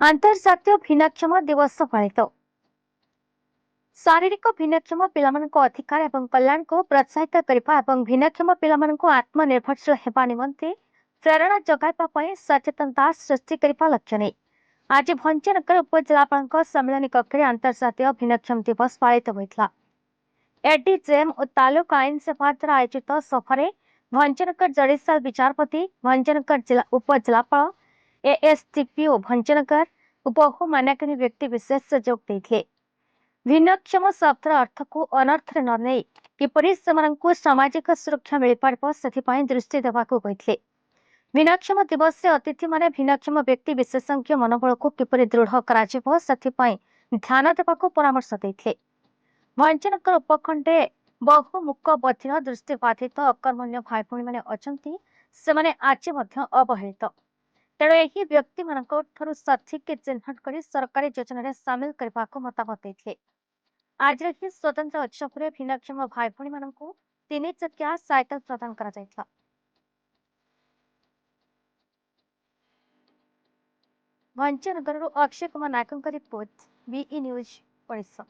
ଆନ୍ତର୍ଜାତୀୟ ଭିନ୍ନକ୍ଷମ ଦିବସ ପାଳିତ। ଶାରୀରିକ ଭିନ୍ନକ୍ଷମ ପିଲାମାନଙ୍କ ଅଧିକାର ଏବଂ କଲ୍ୟାଣକୁ ପ୍ରୋତ୍ସାହିତ କରିବା ଏବଂ ଭିନ୍ନକ୍ଷମ ପିଲାମାନଙ୍କୁ ଆତ୍ମନିର୍ଭରଶୀଳ ହେବା ନିମନ୍ତେ ପ୍ରେରଣା ଯୋଗାଇବା ପାଇଁ ସଚେତନତା ସୃଷ୍ଟି କରିବା ଲକ୍ଷ୍ୟ ନେଇ ଆଜି ଭଞ୍ଜନଗର ଉପଜିଲ୍ଲାପାଳଙ୍କ ସମ୍ମିଳନୀ କକ୍ଷରେ ଆନ୍ତର୍ଜାତୀୟ ଭିନ୍ନକ୍ଷମ ଦିବସ ପାଳିତ ହୋଇଥିଲା। ଏଡିଜେଏମ୍ ଓ ତାଲୁକ ଆଇନ ସେବା ଦ୍ୱାରା ଆୟୋଜିତ ସଭାରେ ଭଞ୍ଜନଗର ଜଡିଶାଲ ବିଚାରପତି, ଭଞ୍ଜନଗର ଜିଲ୍ଲା ଉପଜିଲ୍ଲାପାଳ, एएसडीपीओ भंजनगर और बहु मान्यगण्य व्यक्ति विशेष जोग देते। भिन्नक्षम शब्दर अर्थ को अनर्थरे न नहीं किपरि सेमानंकु सामाजिक सुरक्षा मिल पारिबो सेथिपाई दृष्टि देबाकू कहिथिले। भिन्नक्षम दिवस से अतिथि माने भिन्नक्षम व्यक्ति विशेषज्ञ मनोबल को किपरि दृढ़ कराजिबो सेथिपाई ध्यान देबाकू परामर्श देथिले। भंजनगर उपखंडे बहुमुख बधिर दृष्टिबाधित अकर्मण्य भाई भौणी माने अछंती सेमाने आज मध्य अवहेलित। तेणु यही व्यक्ति मानू सठिक चिन्हट कर सरकारी योजन सामिल करने को मतामत देते। आज ही स्वतंत्र उत्सव में भिन्नक्षम भाई भौणी मानू 3 चकिया साइकेल प्रदान करा। भंजनगर अक्षय कुमार नायकों रिपोर्ट, बीई न्यूज परिसर।